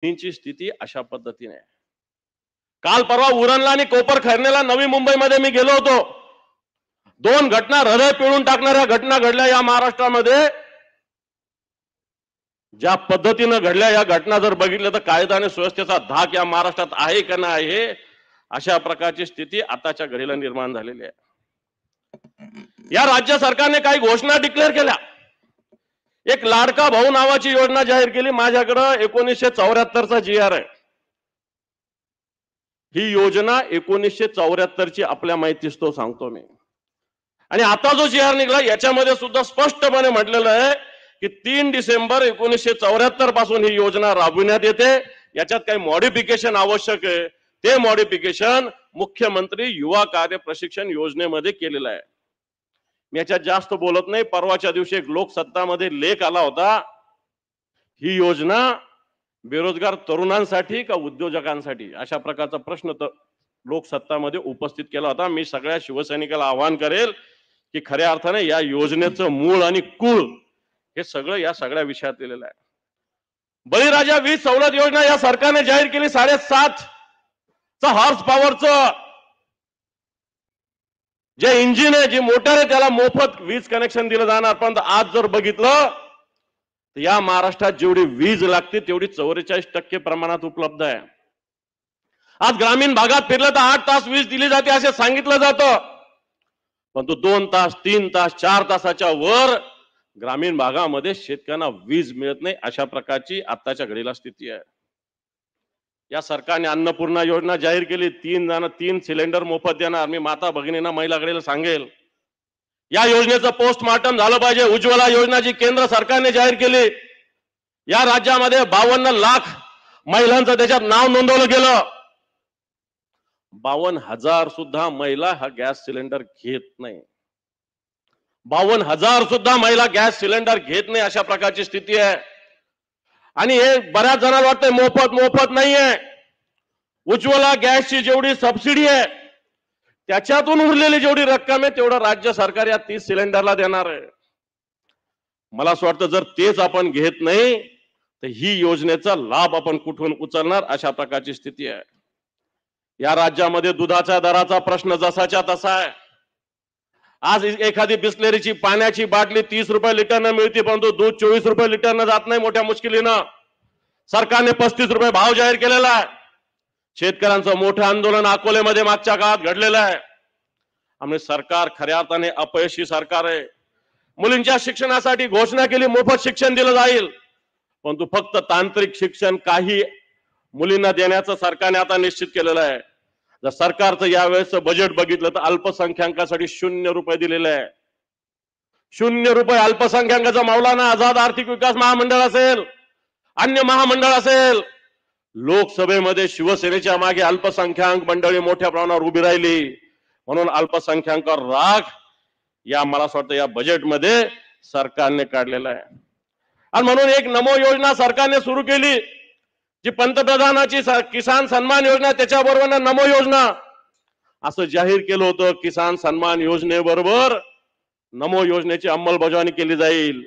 ची स्थिती अशा पद्धतीने आहे. काल परवा उरणला आणि कोपरखैरनेला नवी मुंबईमध्ये मी गेलो होतो. दोन घटना हृदय पिळून टाकणाऱ्या घटना घडल्या या महाराष्ट्रामध्ये. ज्या पद्धतीने घडल्या या घटना जर बघितल्या तर कायदा आणि सुव्यवस्थेचा धाक या महाराष्ट्रात आहे का नाही आहे, अशा प्रकारची स्थिती आताच्या घडीला निर्माण झालेली आहे. या राज्य सरकारने काही घोषणा डिक्लेअर केल्या. एक लाडका भाऊ नावाची योजना जाहीर केली. माझ्याकडे 1974चा GR आहे. ही योजना 1974ची आपल्या माहितीच तो सांगतो मी. आणि आता जो GR निघाला याच्यामध्ये सुद्धा स्पष्टपणे म्हटलेलं आहे की 3 डिसेंबर 1974 पासून ही योजना राबविण्यात येते. याच्यात काही मॉडिफिकेशन आवश्यक आहे. ते मॉडिफिकेशन मुख्यमंत्री युवा कार्य प्रशिक्षण योजनेमध्ये केलेलं आहे. मी याच्यात जास्त बोलत नाही. परवाच्या दिवशी एक लोकसत्तामध्ये लेख आला होता. ही योजना बेरोजगार तरुणांसाठी का उद्योजकांसाठी अशा प्रकारचा प्रश्न लोकसत्तामध्ये उपस्थित केला होता. मी सगळ्या शिवसैनिकाला आवाहन करेल की खऱ्या अर्थाने या योजनेचं मूळ आणि कुळ हे सगळं या सगळ्या विषयात दिलेलं आहे. बळीराजा वीज सवलत योजना या सरकारने जाहीर केली. 7.5 हॉर्स पॉवरचं जे इंजिन आहे, जी मोटर आहे, त्याला मोफत वीज कनेक्शन दिलं जाणार. पण आज जर बघितलं तर या महाराष्ट्रात जेवढी वीज लागते तेवढी 44% प्रमाणात उपलब्ध आहे. आज ग्रामीण भागात फिरलं तर 8 तास वीज दिली जाते असे सांगितलं जातं. पण तो 2 तास 3 तास 4 तासाच्या वर ग्रामीण भागामध्ये शेतकऱ्यांना वीज मिळत नाही. अशा प्रकारची आताच्या घडीला स्थिती आहे. या सरकारने अन्नपूर्णा योजना जाहीर केली. 3 सिलेंडर मोफत देणार. मी माता भगिनींना महिलाकडे सांगेल या योजनेचं पोस्टमार्टम झालं पाहिजे. उज्ज्वला योजना जी केंद्र सरकारने जाहीर केली, या राज्यामध्ये 52 लाख महिलांचं त्याच्यात नाव नोंदवलं गेलं. 52,000 सुद्धा महिला हा गॅस सिलेंडर घेत नाही. 52,000 सुद्धा महिला गॅस सिलेंडर घेत नाही. अशा प्रकारची स्थिती आहे. आणि हे बऱ्याच जणांना वाटतंय मोफत नाहीये. उज्ज्वला गॅसची जेवढी सबसिडी आहे त्याच्यातून उरलेली जेवढी रक्कम आहे तेवढं राज्य सरकार या 30 सिलेंडरला देणार आहे. मला असं वाटतं जर तेच आपण घेत नाही तर ही योजनेचा लाभ आपण कुठून उचलणार अशा प्रकारची स्थिती आहे. या राज्यामध्ये दुधाच्या दराचा प्रश्न जसाच्या तसा आहे. आज एखादी बिस्लेरीची पाण्याची बाटली 30 रुपये लिटरनं मिळते, परंतु दूध 24 रुपये लिटरनं जात नाही मोठ्या मुश्किलीनं. सरकारने 35 रुपये भाव जाहीर केलेला आहे. शेतकऱ्यांचं मोठं आंदोलन अकोल्यामध्ये मागच्या काळात घडलेलं आहे. आम्ही सरकार खऱ्या अर्थाने अपयशी सरकार आहे. मुलींच्या शिक्षणासाठी घोषणा केली, मोफत शिक्षण दिलं जाईल, परंतु फक्त तांत्रिक शिक्षण काही मुलींना देण्याचं सरकारने आता निश्चित केलेलं आहे. जर सरकारचं यावेळेस बजेट बघितलं तर अल्पसंख्याकांसाठी 0 रुपये दिलेले आहे. 0 रुपये अल्पसंख्याकांचा. मौलाना आझाद आर्थिक विकास महामंडळ असेल, अन्य महामंडळ असेल, लोकसभेमध्ये शिवसेनेच्या मागे अल्पसंख्याक मंडळी मोठ्या प्रमाणावर उभी राहिली, म्हणून अल्पसंख्याकांवर राग या मला असं वाटतं या बजेटमध्ये सरकारने काढलेला आहे. आणि म्हणून एक नमो योजना सरकारने सुरू केली, जी पंतप्रधानाची किसान सन्मान योजना, त्याच्याबरोबर नमो योजना असं जाहीर केलं होतं. किसान सन्मान योजनेबरोबर नमो योजनेची अंमलबजावणी केली जाईल,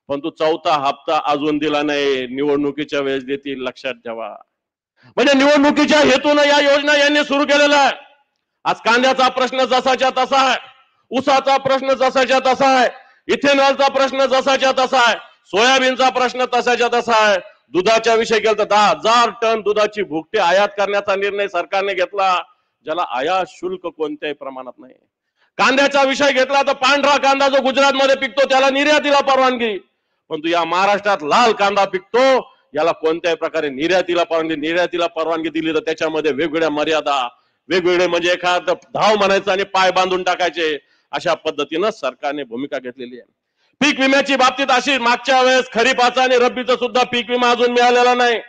परंतु 4था हप्ता अजून दिला नाही. निवडणुकीच्या वेळेस देतील, लक्षात ठेवा. म्हणजे निवडणुकीच्या हेतून या योजना यांनी सुरू केलेला आहे. आज कांद्याचा प्रश्न जसाच्या तसा आहे, ऊसाचा प्रश्न जसाच्या तसा आहे, इथेनॉलचा प्रश्न जसाच्या तसा आहे, सोयाबीनचा प्रश्न तसाच्या तसा आहे. दुधाच्या विषय केला तर 10,000 टन दुधाची भुकटी आयात करण्याचा निर्णय सरकारने घेतला, ज्याला आयात शुल्क कोणत्याही प्रमाणात नाही. कांद्याचा विषय घेतला तर पांढरा कांदा जो गुजरातमध्ये पिकतो त्याला निर्यातीला परवानगी, परंतु या महाराष्ट्रात लाल कांदा पिकतो, याला कोणत्याही प्रकारे निर्यातीला परवानगी दिली तर त्याच्यामध्ये वेगवेगळ्या मर्यादा, वेगवेगळे म्हणजे एखाद धाव म्हणायचं आणि पाय बांधून टाकायचे, अशा पद्धतीनं सरकारने भूमिका घेतलेली आहे. पीक विम्याची बाबतीत अशी मागच्या वेळेस खरीपाचा आणि रब्बीचा सुद्धा पीक विमा अजून मिळालेला नाही.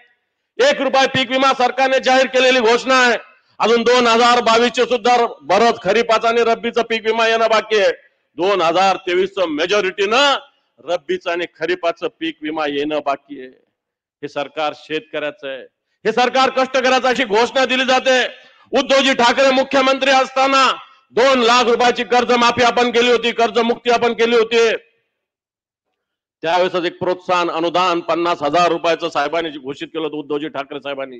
1 रुपया पीक विमा सरकारने जाहीर केलेली घोषणा आहे. अजून 2022 सुद्धा बरंच खरीपाचा आणि रब्बीचा पीक विमा येणं बाकी आहे. 2023 मेजॉरिटीनं रब्बीचं आणि खरीपाचं पीक विमा येणं बाकी आहे. हे सरकार शेतकऱ्याचं आहे, हे सरकार कष्टकऱ्याचं, अशी घोषणा दिली जाते. उद्धवजी ठाकरे मुख्यमंत्री असताना 2 लाख रुपयाची कर्जमाफी आपण केली होती, कर्जमुक्ती आपण केली होती. त्यावेळेस एक प्रोत्साहन अनुदान 50,000 रुपयाचं साहेबांनी घोषित केलं होतं उद्धवजी ठाकरे साहेबांनी.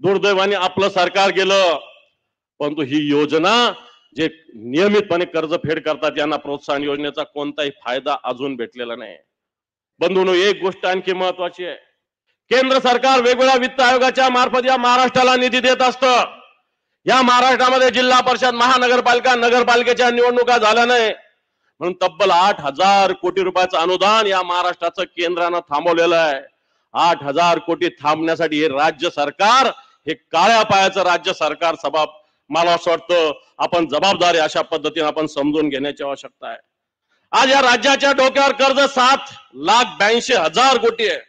दुर्दैवाने आपलं सरकार गेलं, परंतु ही योजना जे नियमितपणे कर्ज फेड करतात यांना प्रोत्साहन योजनेचा कोणताही फायदा अजून भेटलेला नाही. बंधूंनो, एक गोष्ट आणखी महत्वाची आहे. केंद्र सरकार वेगवेगळ्या वित्त आयोगाच्या मार्फत या महाराष्ट्राला निधी देत असतं. या महाराष्ट्रामध्ये जिल्हा परिषद, महानगरपालिका, नगरपालिकेच्या निवडणुका झाल्या नाही म्हणून तब्बल 8,000 कोटी रुपयाचं अनुदान या महाराष्ट्राचं केंद्रानं थांबवलेलं आहे. 8,000 कोटी थांबण्यासाठी हे राज्य सरकार, हे काळ्या पायाचं राज्य सरकार मला असं वाटतं आपण जबाबदारी अशा पद्धतीने आपण समजून घेण्याची आवश्यकता आहे. आज या राज्याच्या डोक्यावर कर्ज 7,82,000 कोटी आहे.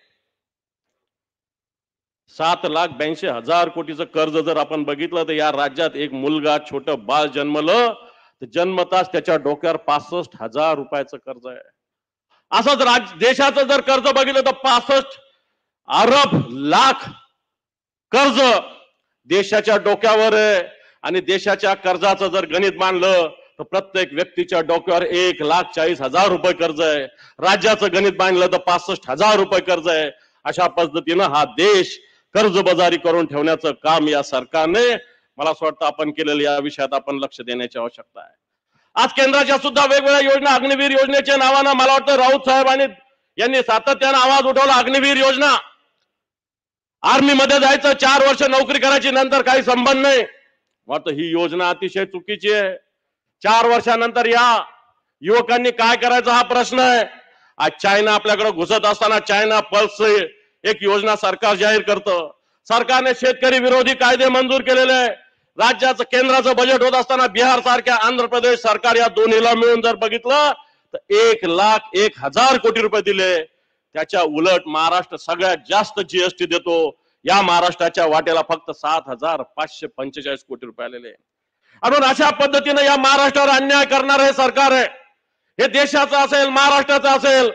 7,82,000 कोटीचं कर्ज जर आपण बघितलं तर या राज्यात एक मुलगा, छोटं बाळ जन्मलं तर जन्मताच त्याच्या डोक्यावर 65,000 रुपयाचं कर्ज आहे. असंच देशाचं जर कर्ज बघितलं तर 65 अरब लाख कर्ज देशाच्या डोक्यावर आहे. आणि देशाच्या कर्जाचं जर गणित मांडलं तर प्रत्येक व्यक्तीच्या डोक्यावर 1,40,000 रुपये कर्ज आहे. राज्याचं गणित मांडलं तर 65,000 रुपये कर्ज आहे. अशा पद्धतीनं हा देश कर्जबाजारी करून ठेवण्याचं काम या सरकारने, मला असं वाटतं आपण केलेलं, या विषयात आपण लक्ष देण्याची आवश्यकता आहे. आज केंद्राच्या सुद्धा वेगवेगळ्या योजना, अग्निवीर योजनेच्या नावानं मला वाटतं राऊत साहेबांनी यांनी सातत्यानं आवाज उठवला. अग्निवीर योजना, आर्मी मध्ये जायचं, 4 वर्ष नोकरी करायची, नंतर काही संबंध नाही. वाटतं ही योजना अतिशय चुकीची आहे. 4 वर्षानंतर या युवकांनी काय करायचं हा प्रश्न आहे. आज चायना आपल्याकडे घुसत असताना चायना पल्स एक योजना सरकार जाहीर करतं. सरकारने शेतकरी विरोधी कायदे मंजूर केलेले आहे. राज्याचं, केंद्राचं बजेट होत असताना बिहार सारख्या, आंध्र प्रदेश सरकार या दोन्हीला मिळून जर बघितलं तर 1,01,000 कोटी रुपये दिले. त्याच्या उलट महाराष्ट्र सगळ्यात जास्त जीएसटी देतो. या महाराष्ट्राच्या वाट्याला फक्त 7,545 कोटी रुपये आलेले. म्हणून अशा पद्धतीने या महाराष्ट्रावर अन्याय करणार हे सरकार आहे. हे देशाचं असेल, महाराष्ट्राचं असेल,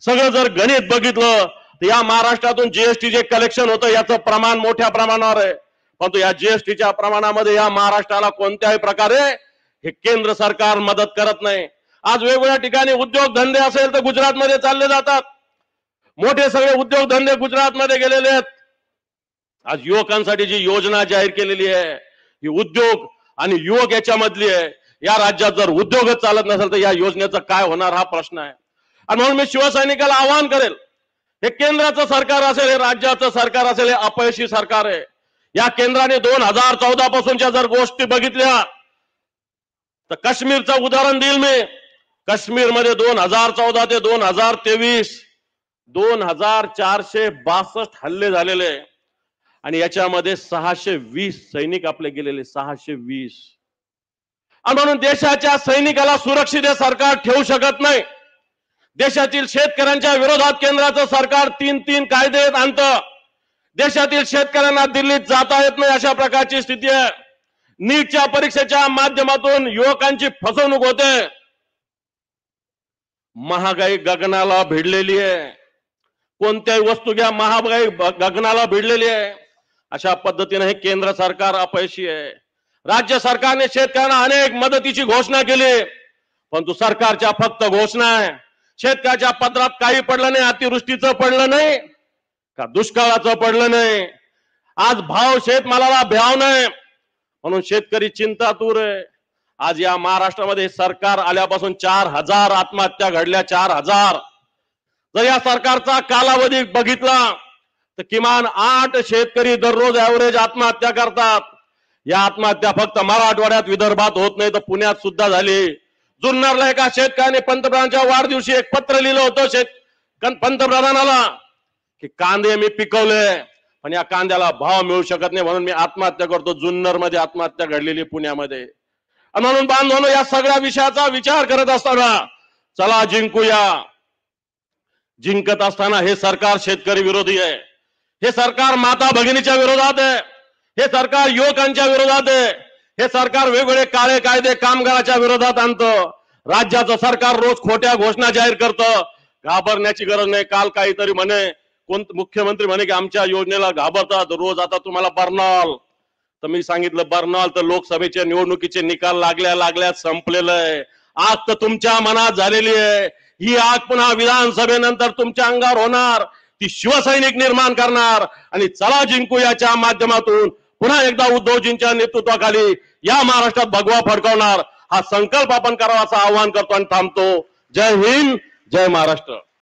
सगळं जर गणित बघितलं तर या महाराष्ट्रातून जीएसटी जे कलेक्शन होतं याचं प्रमाण मोठ्या प्रमाणावर आहे. परंतु या जीएसटीच्या प्रमाणामध्ये या महाराष्ट्राला कोणत्याही प्रकारे हे केंद्र सरकार मदत करत नाही. आज वेगवेगळ्या ठिकाणी उद्योगधंदे असेल तर गुजरातमध्ये चालले जातात. मोठे सगळे उद्योगधंदे गुजरातमध्ये गेलेले आहेत. आज युवकांसाठी जी योजना जाहीर केलेली आहे ही उद्योग आणि युवक याच्यामधली आहे. या राज्यात जर उद्योगच चालत नसेल तर या योजनेचं काय होणार हा प्रश्न आहे. आणि म्हणून मी शिवसैनिकाला आवाहन करेल, हे केंद्राचं सरकार असेल, हे राज्याचं सरकार असेल, हे अपयशी सरकार आहे. या केंद्राने 2014 पासूनच्या जर गोष्टी बघितल्या तर काश्मीरचं उदाहरण देईल मी. काश्मीरमध्ये 2014 ते 2023 2,462 हल्ले झालेले आणि याच्यामध्ये 620 सैनिक आपले गेलेले, 620. आणि म्हणून देशाच्या सैनिकाला सुरक्षित हे सरकार ठेवू शकत नाही. देशातील शेतकऱ्यांच्या विरोधात केंद्राचं सरकार 3 कायदे आणतं. देशातील शेतकऱ्यांना दिल्लीत जाता येत नाही अशा प्रकारची स्थिती आहे. नीटच्या परीक्षेच्या माध्यमातून युवकांची फसवणूक होते. महागाई गगनाला भिडलेली आहे. कोणत्याही वस्तू घ्या, महागाई गगनाला भिडलेली आहे. अशा पद्धतीने हे केंद्र सरकार अपयशी आहे. राज्य सरकारने शेतकऱ्यांना अनेक मदतीची घोषणा केली, परंतु सरकारच्या फक्त घोषणा आहे. शेतकऱ्याच्या पदरात काही पडलं नाही. अतिवृष्टीचं पडलं नाही का दुष्काळाचं पडलं नाही. आज शेतमालाला भाव नाही म्हणून शेतकरी चिंतातूर आहे. आज या महाराष्ट्रामध्ये सरकार आल्यापासून 4,000 आत्महत्या घडल्या. 4,000. जर या सरकारचा कालावधी बघितला तर किमान 8 शेतकरी दररोज ऍव्हरेज आत्महत्या करतात. या आत्महत्या फक्त मराठवाड्यात, विदर्भात होत नाही तर पुण्यात सुद्धा झाली. जुन्नरला एका शेतकऱ्याने पंतप्रधानांच्या वाढदिवशी एक पत्र लिहिलं होतं पंतप्रधानाला की कांदे मी पिकवले पण या कांद्याला भाव मिळू शकत नाही म्हणून मी आत्महत्या करतो. जुन्नर मध्ये आत्महत्या घडलेली, पुण्यामध्ये. म्हणून बांधवांनो, या सगळ्या विषयाचा विचार करत असताना चला जिंकूया. जिंकत असताना हे सरकार शेतकरी विरोधी आहे. हे सरकार माता भगिनीच्या विरोधात आहे. हे सरकार युवकांच्या विरोधात आहे. हे सरकार वेगवेगळे काळे कायदे कामगाराच्या विरोधात आणतं. राज्याचं सरकार रोज खोट्या घोषणा जाहीर करतं. घाबरण्याची गरज नाही. काल काहीतरी म्हणे, मुख्यमंत्री म्हणे की आमच्या योजनेला घाबरतात, रोज आता तुम्हाला बर्नॉल. तर मी सांगितलं बर्नॉल तर लोकसभेच्या निवडणुकीचे निकाल लागल्या संपलेलं आहे. आज तर तुमच्या मनात झालेली आहे. ही आग पुन्हा विधानसभेनंतर तुमच्या अंगावर होणार, ती शिवसैनिक निर्माण करणार आणि चला जिंकू याच्या माध्यमातून पुन्हा एकदा उद्धवजींच्या नेतृत्वाखाली या महाराष्ट्रात भगवा फडकवणार हा संकल्प आपण करावा असं आवाहन करतो आणि थांबतो. जय हिंद, जय महाराष्ट्र.